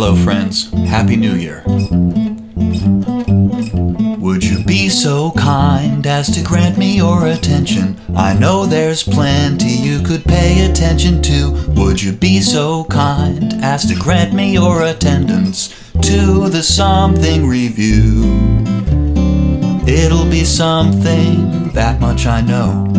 Hello friends, Happy New Year. Would you be so kind as to grant me your attention? I know there's plenty you could pay attention to. Would you be so kind as to grant me your attendance to the Something Revue? It'll be something, that much I know.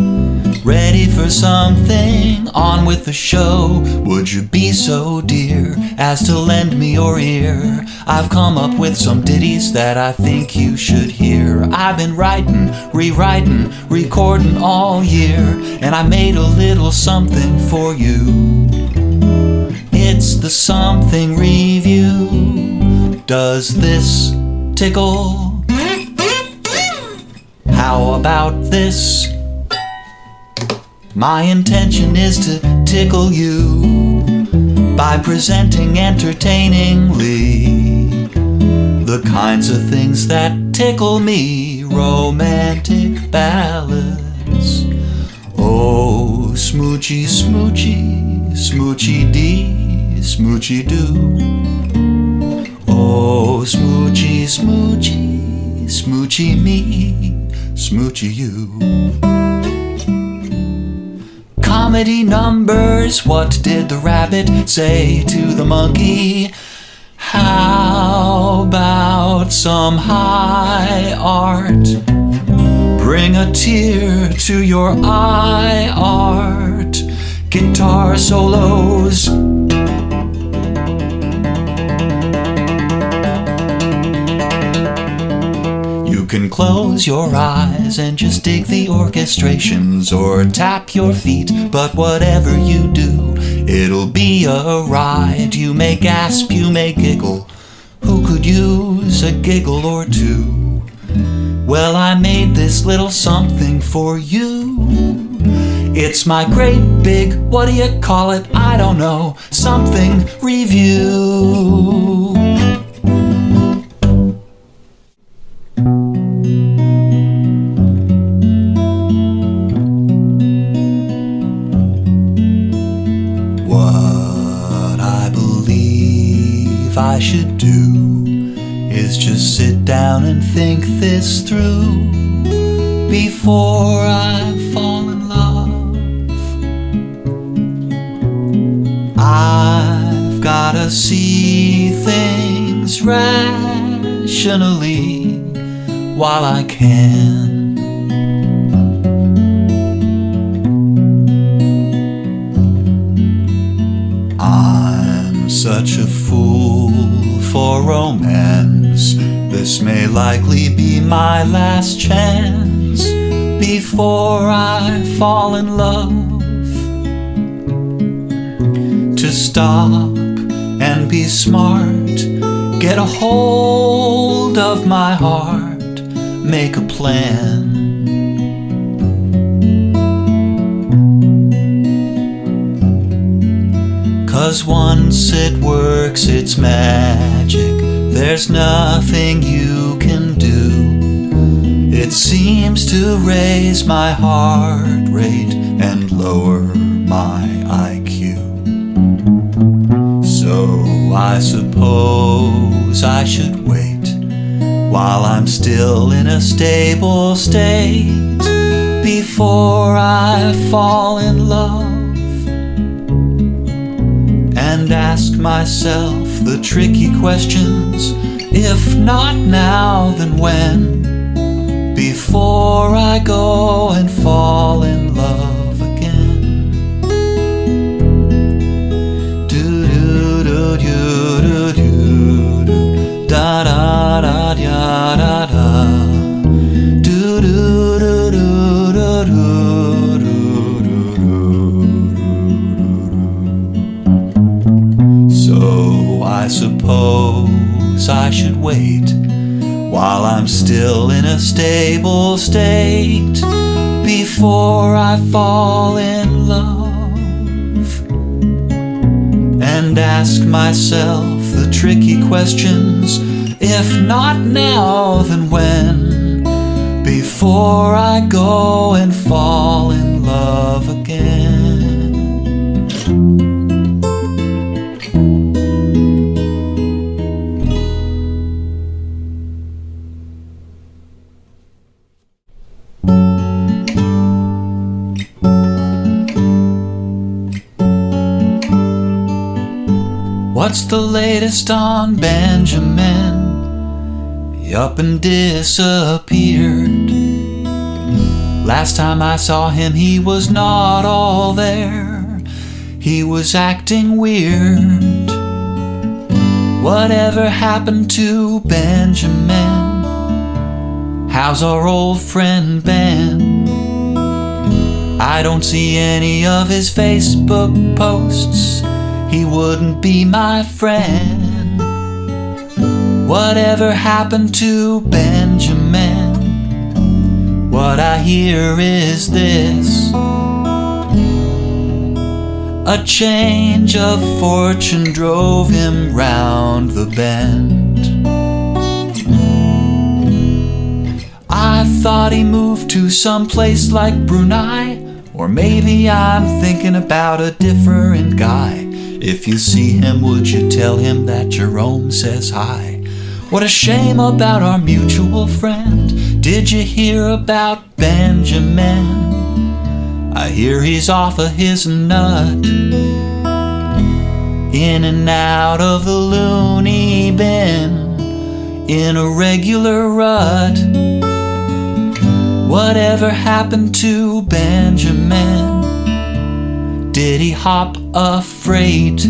Ready for something, on with the show. Would you be so dear as to lend me your ear? I've come up with some ditties that I think you should hear. I've been writing, rewriting, recording all year, and I made a little something for you. It's the Something Revue. Does this tickle? How about this? My intention is to tickle you by presenting entertainingly the kinds of things that tickle me. Romantic ballads. Oh, smoochy, smoochy, smoochy dee, smoochy doo. Oh, smoochy, smoochy, smoochy me, smoochy you. Comedy numbers, what did the rabbit say to the monkey? How about some high art? Bring a tear to your eye art. Guitar solos. You can close your eyes and just dig the orchestrations, or tap your feet, but whatever you do, it'll be a ride. You may gasp, you may giggle. Who could use a giggle or two? Well, I made this little something for you. It's my great big, what do you call it? I don't know. Something Revue. I should do is just sit down and think this through before I fall in love. I've gotta see things rationally while I can. I'm such a fool for romance. This may likely be my last chance before I fall in love. To stop and be smart, get a hold of my heart, make a plan. 'Cause once it works, it's magic. There's nothing you can do. It seems to raise my heart rate and lower my IQ. So I suppose I should wait while I'm still in a stable state before I fall in love. And ask myself the tricky questions. If not now, then when? Before I go and fall in love again. Do do do do do do da da da da da da. Do do do do do do. I suppose I should wait while I'm still in a stable state before I fall in love, and ask myself the tricky questions. If not now, then when? Before I go and fall in love again. What's the latest on Benjamin? He up and disappeared. Last time I saw him, he was not all there. He was acting weird. Whatever happened to Benjamin? How's our old friend Ben? I don't see any of his Facebook posts. He wouldn't be my friend. Whatever happened to Benjamin? What I hear is this: a change of fortune drove him round the bend. I thought he moved to some place like Brunei, or maybe I'm thinking about a different guy. If you see him, would you tell him that Jerome says hi? What a shame about our mutual friend. Did you hear about Benjamin? I hear he's off of his nut, in and out of the loony bin, in a regular rut. Whatever happened to Benjamin? Did he hop a freight?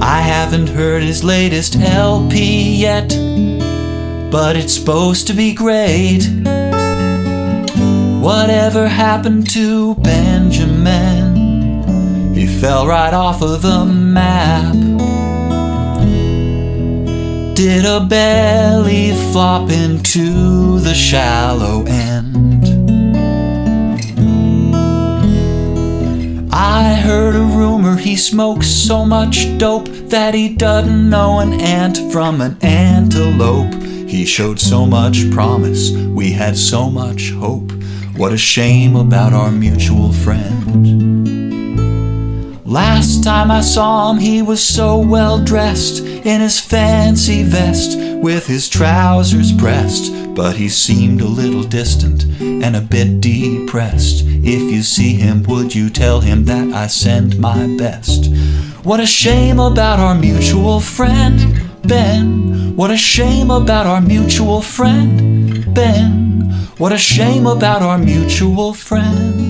I haven't heard his latest LP yet, but it's supposed to be great. Whatever happened to Benjamin? He fell right off of the map. Did a belly flop into the shallow end? I heard a rumor he smokes so much dope that he doesn't know an ant from an antelope. He showed so much promise, we had so much hope. What a shame about our mutual friend. Last time I saw him, he was so well dressed in his fancy vest with his trousers pressed, but he seemed a little distant and a bit depressed. If you see him, would you tell him that I send my best? What a shame about our mutual friend, Ben. What a shame about our mutual friend, Ben. What a shame about our mutual friend.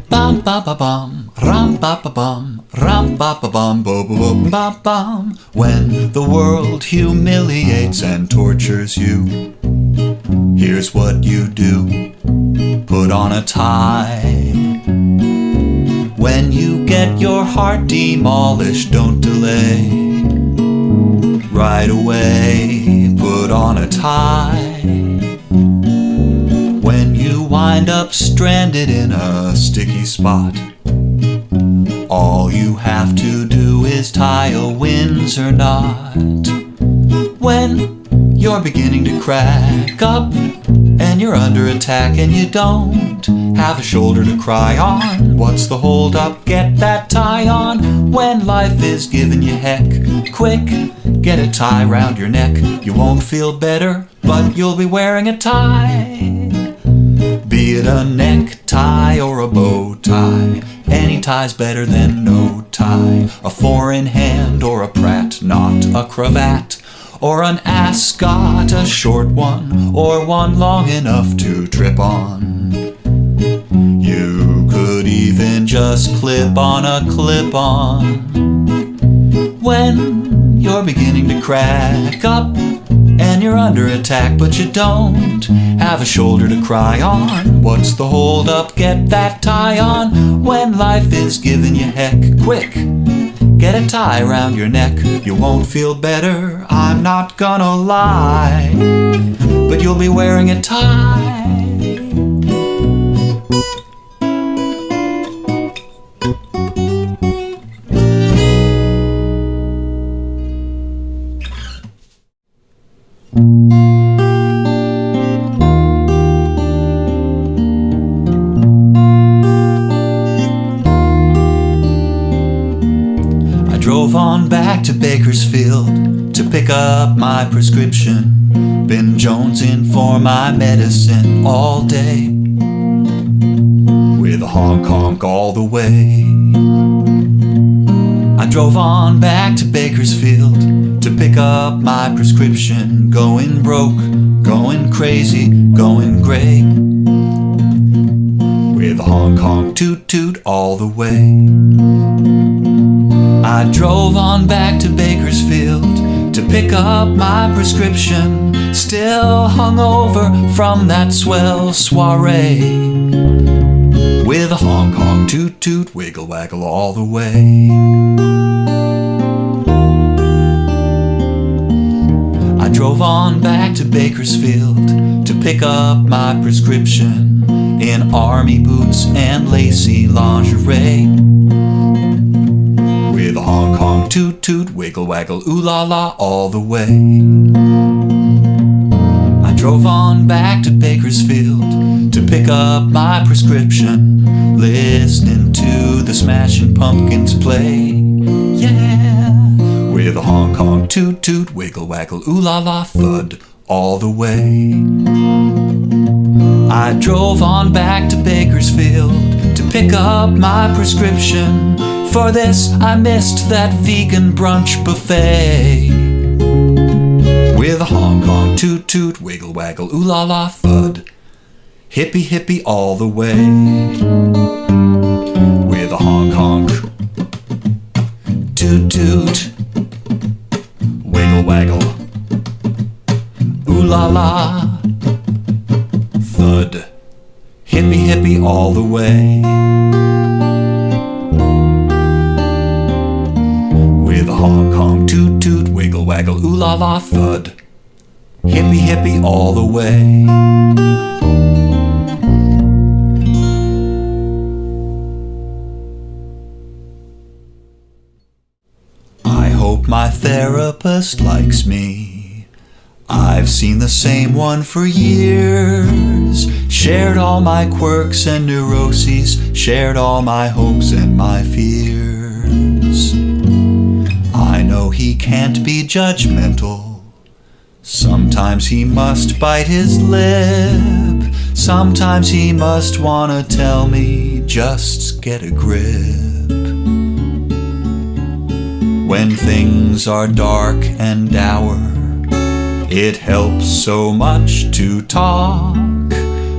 Bum ba ba bum, ram ba ba bum, ram ba ba bum, bo bo bo ba bum. When the world humiliates and tortures you, here's what you do: put on a tie. When you get your heart demolished, don't delay. Right away, put on a tie. When you wind up stranded in a sticky spot, all you have to do is tie a Windsor knot. When you're beginning to crack up and you're under attack and you don't have a shoulder to cry on, what's the hold up? Get that tie on. When life is giving you heck, quick, get a tie round your neck. You won't feel better, but you'll be wearing a tie. Be it a necktie or a bow tie, any tie's better than no tie. A four-in hand or a Pratt knot, a cravat or an ascot, a short one or one long enough to trip on. You could even just clip on a clip-on. When you're beginning to crack up and you're under attack, but you don't have a shoulder to cry on, what's the hold up? Get that tie on. When life is giving you heck, quick, get a tie around your neck. You won't feel better, I'm not gonna lie, but you'll be wearing a tie. I drove on back to Bakersfield to pick up my prescription. Been jonesing for my medicine all day, with a honk all the way. I drove on back to Bakersfield to pick up my prescription. Going broke, going crazy, going gray, with a honk toot all the way. I drove on back to Bakersfield to pick up my prescription, still hungover from that swell soiree, with a honk toot wiggle waggle all the way. I drove on back to Bakersfield to pick up my prescription in army boots and lacy lingerie, with a honk toot wiggle waggle ooh la la all the way. I drove on back to Bakersfield to pick up my prescription, listening to the Smashing Pumpkins play, yeah, with a honk toot wiggle waggle ooh la la thud all the way. I drove on back to Bakersfield to pick up my prescription. For this I missed that vegan brunch buffet, with a honk toot wiggle waggle ooh la la thud, hippie all the way, with a honk toot wiggle waggle ooh la la thud, hippie all the way, with a honk toot wiggle waggle ooh la la thud, hippie all the way. I hope my therapist likes me. I've seen the same one for years, shared all my quirks and neuroses, shared all my hopes and my fears. I know he can't be judgmental. Sometimes he must bite his lip. Sometimes he must wanna tell me, just get a grip. When things are dark and dour, it helps so much to talk.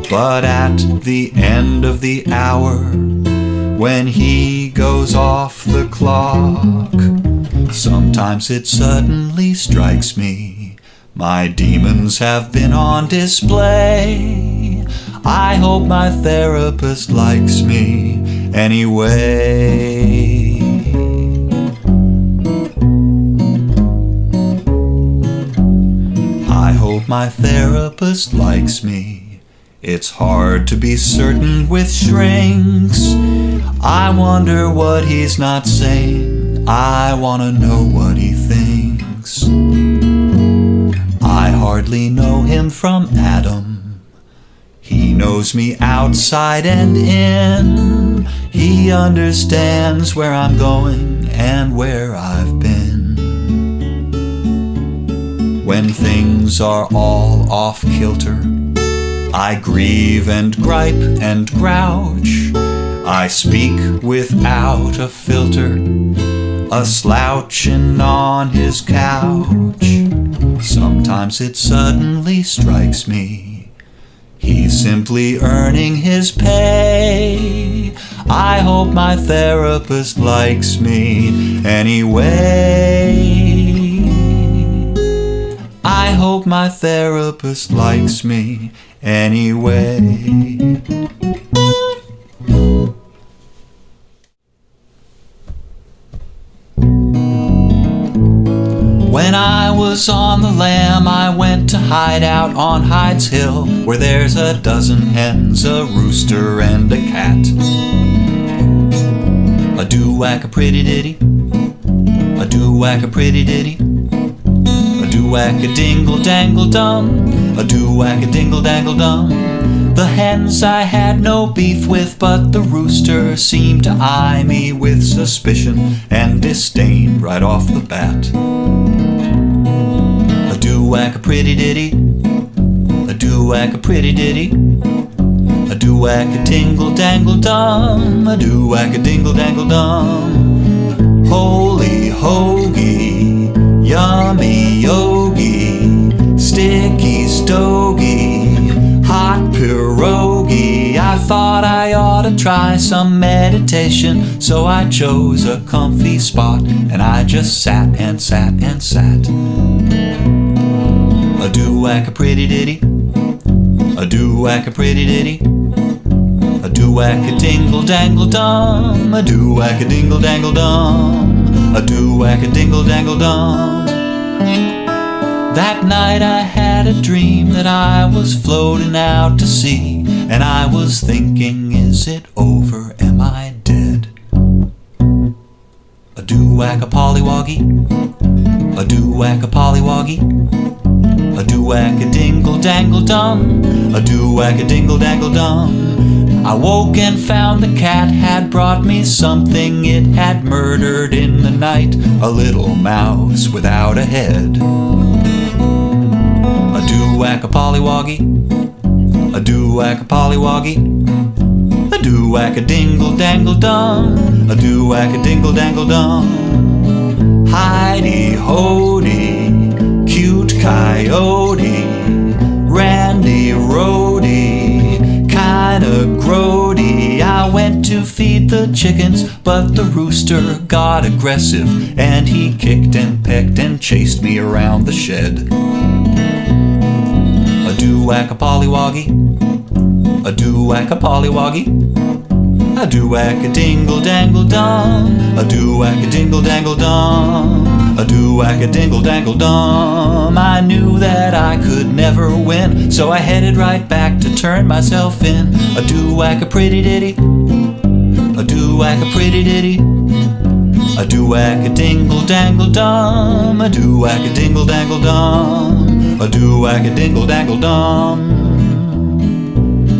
But at the end of the hour, when he goes off the clock, sometimes it suddenly strikes me, my demons have been on display. I hope my therapist likes me anyway. I hope my therapist likes me. It's hard to be certain with shrinks. I wonder what he's not saying. I wanna know what he thinks. I hardly know him from Adam. He knows me outside and in. He understands where I'm going and where I've been. When things are all off kilter, I grieve and gripe and grouch. I speak without a filter, a slouching on his couch. Sometimes it suddenly strikes me, he's simply earning his pay. I hope my therapist likes me anyway. I hope my therapist likes me anyway. When I was on the lam, I went to hide out on Hydes Hill, where there's a dozen hens, a rooster, and a cat. A do-whack, a pretty ditty, a do-whack, a pretty ditty, a do-whack, a dingle-dangle-dum, a do-whack, a dingle-dangle-dum. The hens I had no beef with, but the rooster seemed to eye me with suspicion and disdain right off the bat. A do-whack a pretty ditty, a do-whack a pretty ditty, a do-whack a tingle-dangle-dum, a do-whack a dingle-dangle-dum. Holy hoagie, yummy yogi, sticky stogie, hot pierogi. I thought I ought to try some meditation, so I chose a comfy spot, and I just sat and sat and sat. A do-whack a pretty ditty, a do-whack a pretty ditty, a do-whack a dingle-dangle-dum, a do-whack a dingle-dangle-dum, a do-whack a dingle-dangle-dum. That night I had a dream that I was floating out to sea, and I was thinking, is it over, am I dead? A do-whack a pollywoggy, a do-whack a pollywoggy, a do-whack a dingle-dangle-dum, a do-whack a dingle-dangle-dum. I woke and found the cat had brought me something it had murdered in the night, a little mouse without a head. A do-whack a pollywoggy, a do-whack a pollywoggy, a do-whack a dingle-dangle-dum, a do-whack a dingle-dangle-dum. Hidey-hody, cute coyote, Randy Rody, kinda grody. I went to feed the chickens, but the rooster got aggressive, and he kicked and pecked and chased me around the shed. A do-whack a pollywoggy, a do-whack a pollywoggy, a do-whack a dingle-dangle-dum, a do-whack a dingle-dangle-dum, a do-whack a dingle-dangle-dum. I knew that I could never win, so I headed right back to turn myself in. A do-whack a pretty ditty, a do-whack a pretty ditty, a do-whack a dingle-dangle-dum, a do-whack a dingle-dangle-dum, a do-whack a dingle-dangle-dum,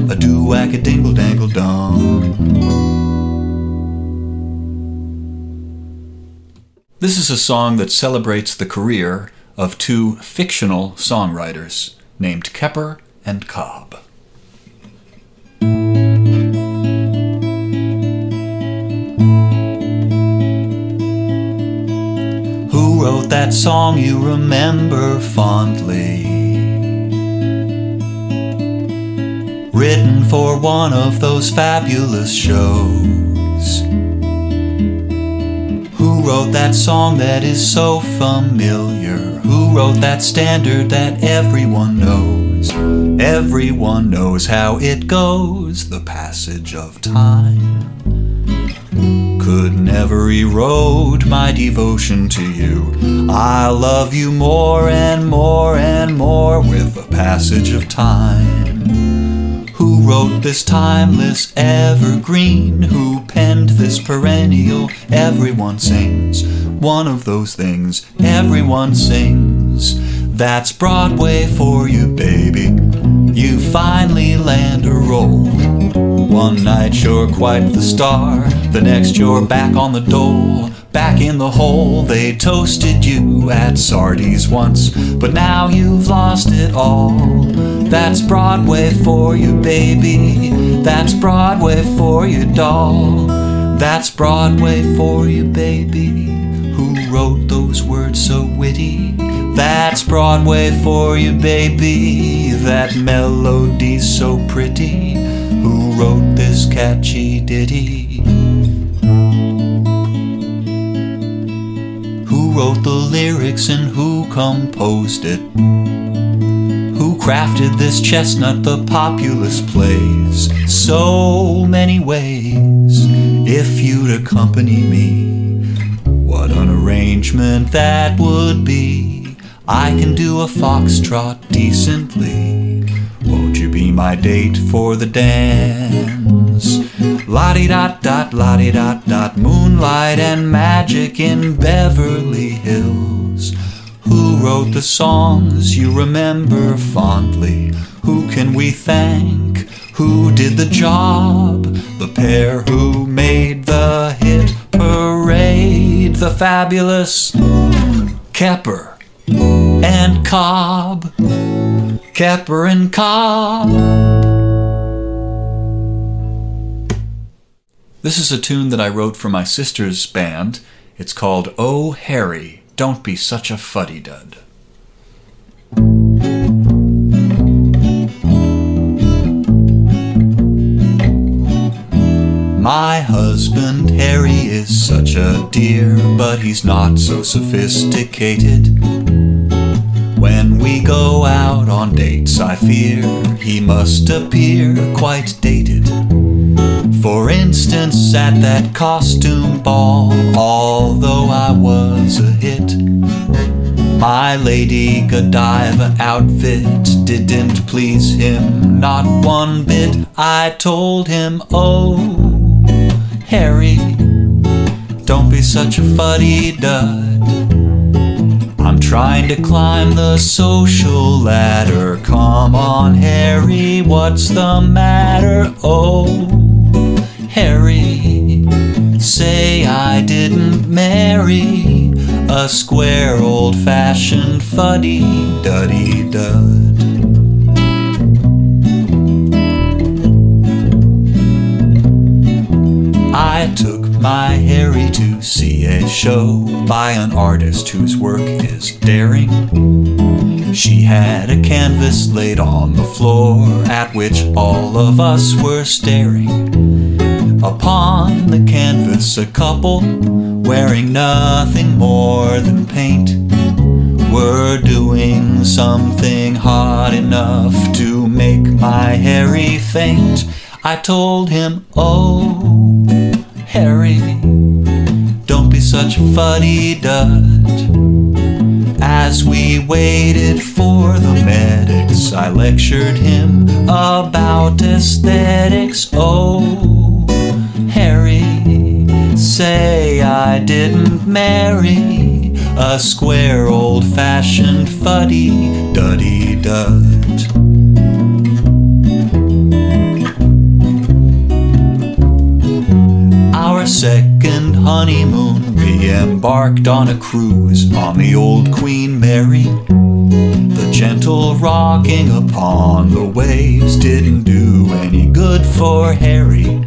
a do-whack a dingle-dangle-dum. This is a song that celebrates the career of two fictional songwriters named Kepper and Kobb. Who wrote that song you remember fondly? Written for one of those fabulous shows. Who wrote that song that is so familiar? Who wrote that standard that everyone knows? Everyone knows how it goes. The passage of time could never erode my devotion to you. I love you more and more and more with the passage of time. Who wrote this timeless evergreen? Who penned this perennial everyone sings? One of those things everyone sings. That's Broadway for you, baby. You finally land a role. One night you're quite the star, the next you're back on the dole. Back in the hole, they toasted you at Sardi's once, but now you've lost it all. That's Broadway for you, baby. That's Broadway for you, doll. That's Broadway for you, baby. Who wrote those words so witty? That's Broadway for you, baby. That melody so pretty. Who wrote this catchy ditty? Who wrote the lyrics and who composed it? Who crafted this chestnut the populace plays so many ways? If you'd accompany me, what an arrangement that would be. I can do a foxtrot decently. Won't you be my date for the dance? La-di-dot-dot, la-di-dot-dot, moonlight and magic in Beverly Hills. Who wrote the songs you remember fondly? Who can we thank? who did the job, the pair who made the hit parade, the fabulous Kepper and Kobb. Kepper and Kobb. This is a tune that I wrote for my sister's band. It's called Oh Harry, Don't Be Such a Fuddydud. My husband Harry is such a dear, but he's not so sophisticated. When we go out on dates, I fear he must appear quite dated. For instance, at that costume ball, although I was a hit, my Lady Godiva outfit didn't please him not one bit. I told him, oh, Harry, don't be such a fuddy-dud. I'm trying to climb the social ladder. Come on, Harry, what's the matter? Oh, Harry, say I didn't marry a square old-fashioned fuddy-duddy-dud. I took my Harry to see a show by an artist whose work is daring. She had a canvas laid on the floor at which all of us were staring. Upon the canvas a couple wearing nothing more than paint were doing something hot enough to make my Harry faint. I told him, oh, Harry, don't be such a fuddy-dud. As we waited for the medics, I lectured him about aesthetics. Oh, Harry, say I didn't marry a square old-fashioned fuddy-duddy-dud. Our second honeymoon, we embarked on a cruise on the old Queen Mary. The gentle rocking upon the waves didn't do any good for Harry.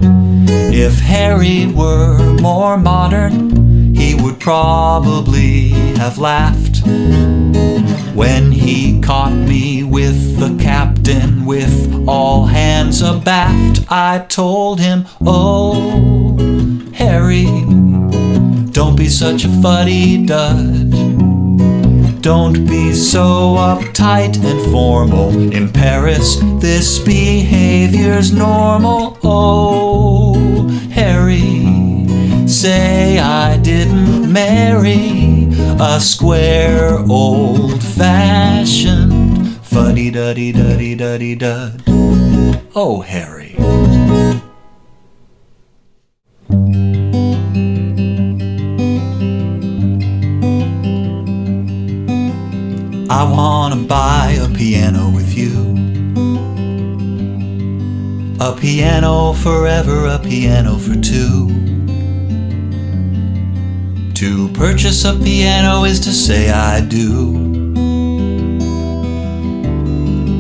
If Harry were more modern, he would probably have laughed when he caught me with the captain with all hands abaft. I told him, oh, Harry, don't be such a fuddy-dud. Don't be so uptight and formal. In Paris, this behavior's normal. Oh, Harry, say I didn't marry a square old-fashioned fuddy-duddy-duddy-duddy-dud. Oh, Harry. I wanna buy a piano with you. A piano forever, a piano for two. To purchase a piano is to say I do.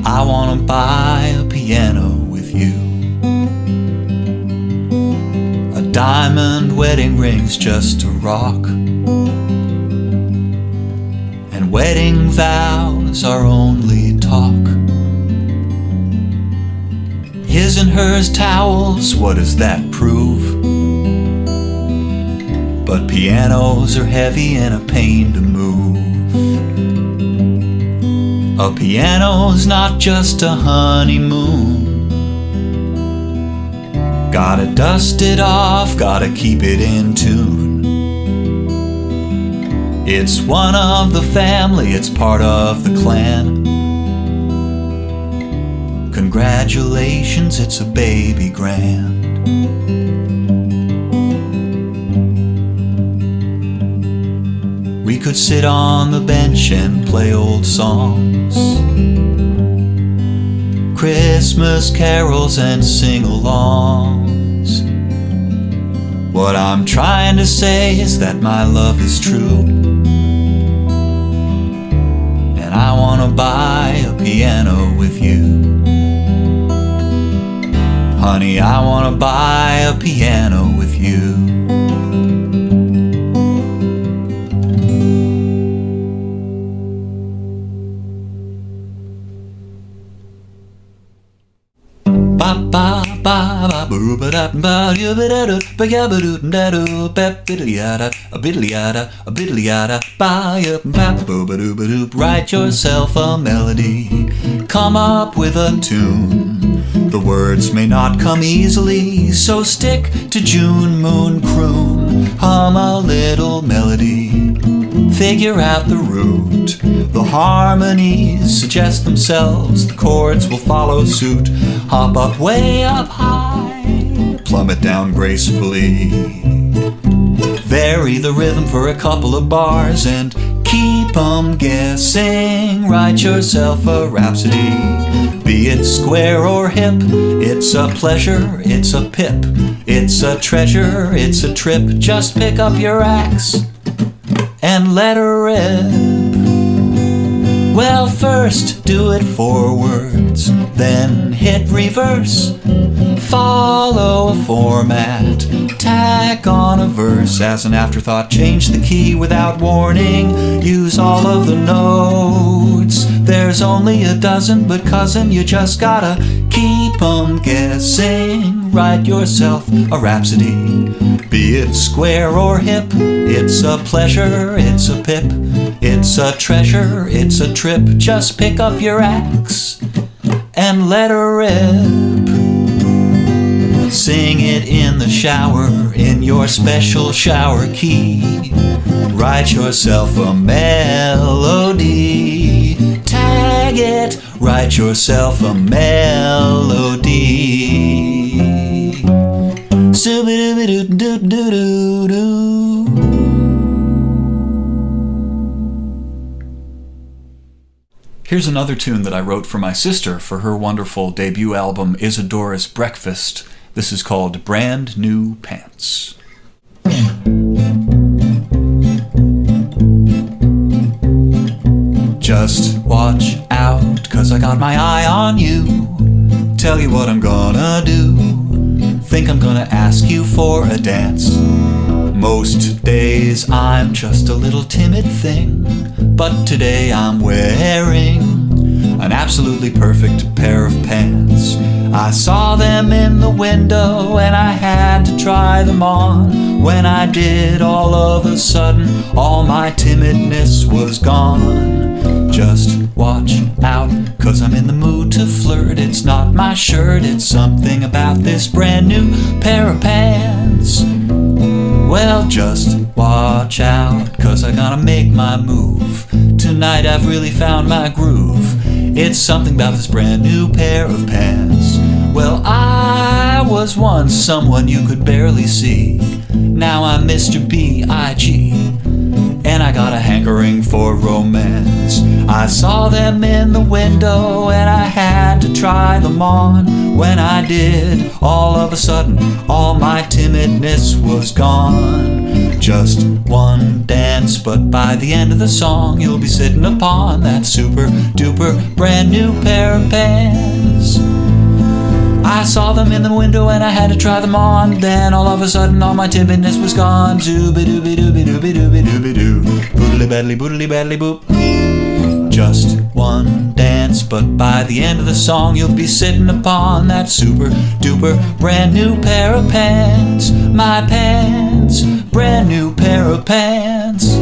I wanna buy a piano with you. A diamond wedding ring's just a rock, and wedding vows are only talk. His and hers towels, what does that prove? But pianos are heavy and a pain to move. A piano's not just a honeymoon. Gotta dust it off, gotta keep it in tune. It's one of the family, it's part of the clan. Congratulations, it's a baby grand. We could sit on the bench and play old songs. Christmas carols and sing-alongs. What I'm trying to say is that my love is true, and I wanna buy a piano with you. Honey, I wanna buy a piano with you. Ba ba ba ba ba ba da ba ya ba da ba ya ba do da do ba biddlyada a biddlyada a biddlyada ba ya ba ba ba do ba do. Write yourself a melody, come up with a tune. The words may not come easily, so stick to June Moon Croon. Hum a little melody, figure out the root. The harmonies suggest themselves, the chords will follow suit. Hop up way up high, plummet down gracefully. Vary the rhythm for a couple of bars and keep 'em guessing. Write yourself a rhapsody, be it square or hip. It's a pleasure, it's a pip, it's a treasure, it's a trip. Just pick up your axe and let her rip. Well, first do it forwards, then hit reverse. Follow a format, tack on a verse. As an afterthought, change the key without warning. Use all of the notes. There's only a dozen, but cousin, you just gotta keep 'em guessing. Write yourself a rhapsody, be it square or hip. It's a pleasure, it's a pip, it's a treasure, it's a trip. Just pick up your axe and let her rip. Sing it in the shower, in your special shower key. Write yourself a melody, tag it, write yourself a melody. Soo-ba-doo-ba-doo-doo-doo-doo-doo. Here's another tune that I wrote for my sister for her wonderful debut album Isadora's Breakfast. This is called Brand New Pants. Just watch out, 'cause I got my eye on you. Tell you what I'm gonna do. Think I'm gonna ask you for a dance. Most days I'm just a little timid thing, but today I'm wearing an absolutely perfect pair of pants. I saw them in the window and I had to try them on. When I did, all of a sudden, all my timidness was gone. Just watch out, 'cause I'm in the mood to flirt. It's not my shirt, it's something about this brand new pair of pants. Well, just watch out, 'cause I gotta make my move. Tonight I've really found my groove. It's something about this brand new pair of pants. Well, I was once someone you could barely see. Now I'm Mr. B.I.G. and I got a hankering for romance. I saw them in the window and I had to try them on. When I did, all of a sudden, all my timidness was gone. Just one dance, but by the end of the song, you'll be sitting upon that super duper brand new pair of pants. I saw them in the window and I had to try them on. Then all of a sudden all my timidness was gone. Zooby-dooby-dooby-dooby-dooby-doo. Boodly-badly-boodly-badly-boop. Just one dance, but by the end of the song you'll be sitting upon that super duper brand new pair of pants. My pants, brand new pair of pants.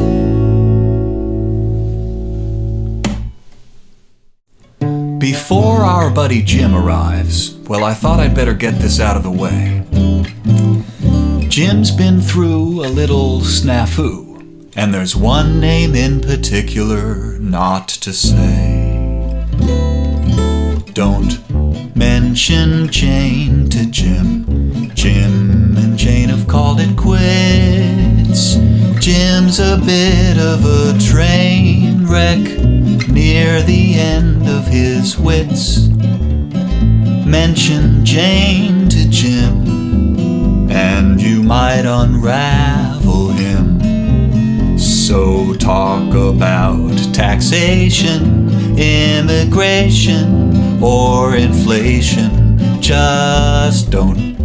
Before our buddy Jim arrives, well, I thought I'd better get this out of the way. Jim's been through a little snafu, and there's one name in particular not to say. Don't mention Jane to Jim. Jim and Jane have called it quits. Jim's a bit of a train wreck, near the end of his wits. mention Jane to Jim, and you might unravel him. So talk about taxation, immigration, or inflation. Just don't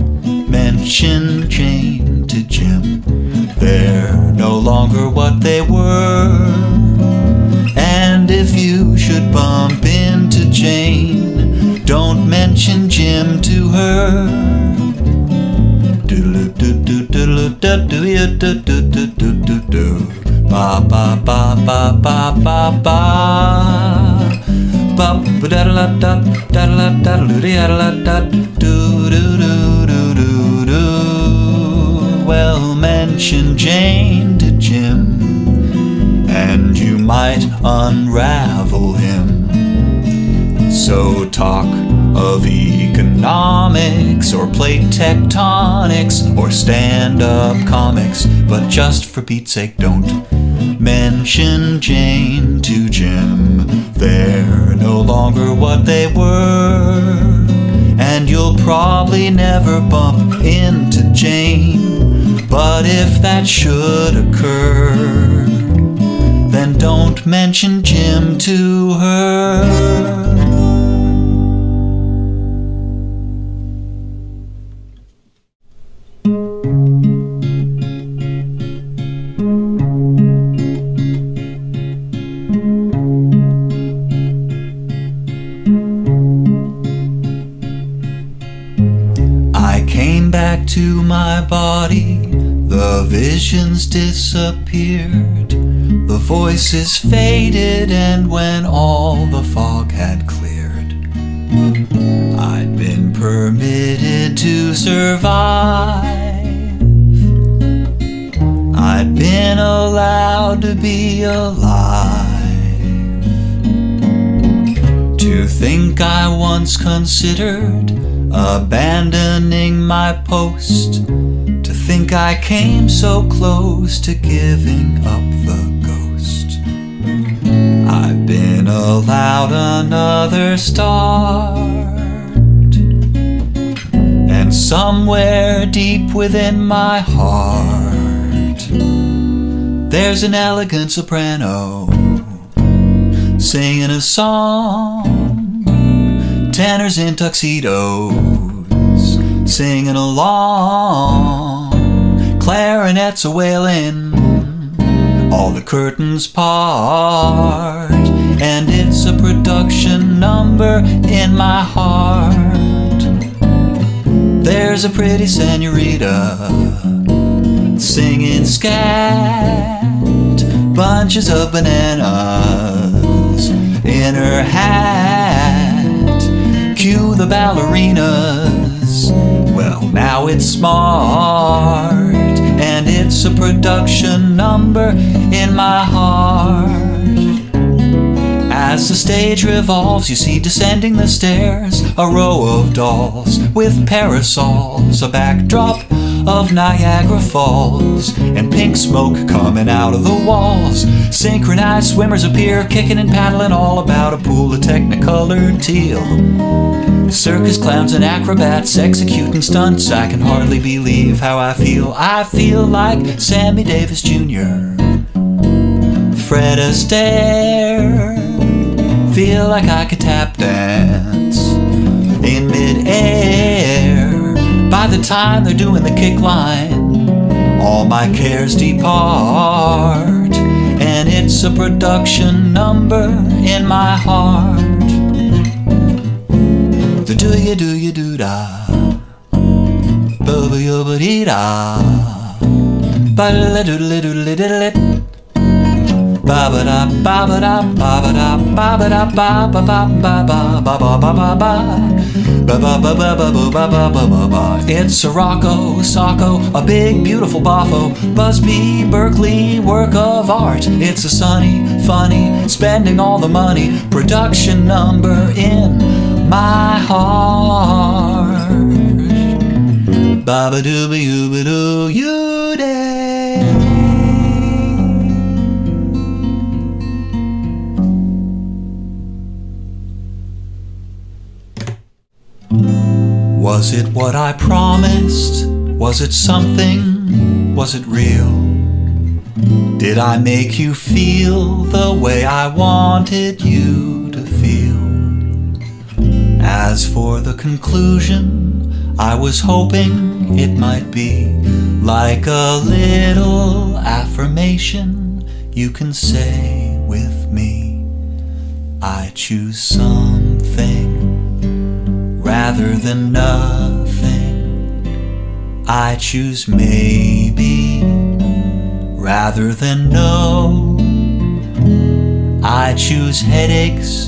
mention Jane to Jim. They're no longer what they were. And if you should bump into Jane, don't mention Jim to her. Ba ba ba ba ba ba ba ba ba da da da da da da da da do do do do do do. Well, mention Jane to Jim, and you might unravel him. So talk of economics, or plate tectonics, or stand-up comics, but just for Pete's sake, don't mention Jane to Jim. They're no longer what they were, and you'll probably never bump into Jane. But if that should occur, then don't mention Jim to her. Back to my body, the visions disappeared, the voices faded, and when all the fog had cleared, I'd been permitted to survive. I'd been allowed to be alive. To think I once considered abandoning my post, to think I came so close to giving up the ghost. I've been allowed another start, and somewhere deep within my heart, there's an elegant soprano singing a song. Tenors in tuxedos singing along, clarinets a wailing, all the curtains part, and it's a production number in my heart. There's a pretty senorita singing scat, bunches of bananas in her hat. Cue the ballerinas. Well, now it's smart, and it's a production number in my heart. As the stage revolves, you see descending the stairs a row of dolls with parasols, a backdrop of Niagara Falls, and pink smoke coming out of the walls. Synchronized swimmers appear, kicking and paddling all about a pool of technicolored teal. Circus clowns and acrobats executing stunts. I can hardly believe how I feel. I feel like Sammy Davis Jr., Fred Astaire. Feel like I could tap dance in mid-air. By the time they're doing the kick line, all my cares depart, and it's a production number in my heart. The do-ya-do-ya-do-da, ba-ba-ya-ba-dee-da, ba-da-la-doodle-doodle-diddle-it, ba-ba-da, ba-ba-da, ba-ba-da, ba-ba-da, ba-ba-ba-ba-ba-ba-ba-ba-ba-ba. Ba-ba-ba-ba-ba-ba-ba-ba-ba. It's a Rocco, Sacco, a big, beautiful boffo, Busby, Berkeley work of art. It's a sunny, funny, spending all the money production number in my heart. Ba-ba-doo-ba-yoo-ba-doo, you-day. Was it what I promised? Was it something? Was it real? Did I make you feel the way I wanted you to feel? As for the conclusion, I was hoping it might be like a little affirmation you can say with me. I choose something rather than nothing. I choose maybe rather than no. I choose headaches,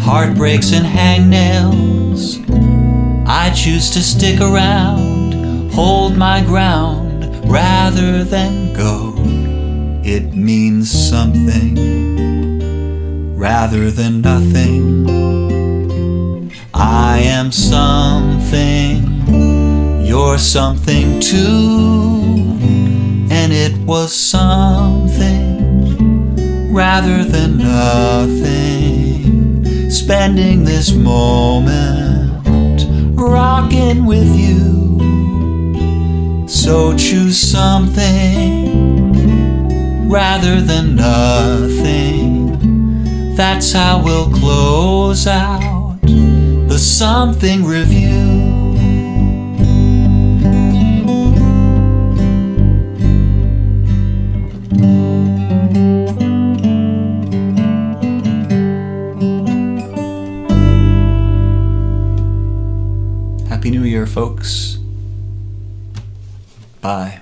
heartbreaks and hangnails. I choose to stick around, hold my ground rather than go. It means something rather than nothing. I am something, you're something too. And it was something rather than nothing. Spending this moment rocking with you. So choose something rather than nothing. That's how we'll close out the Something Revue. Happy New Year, folks. Bye.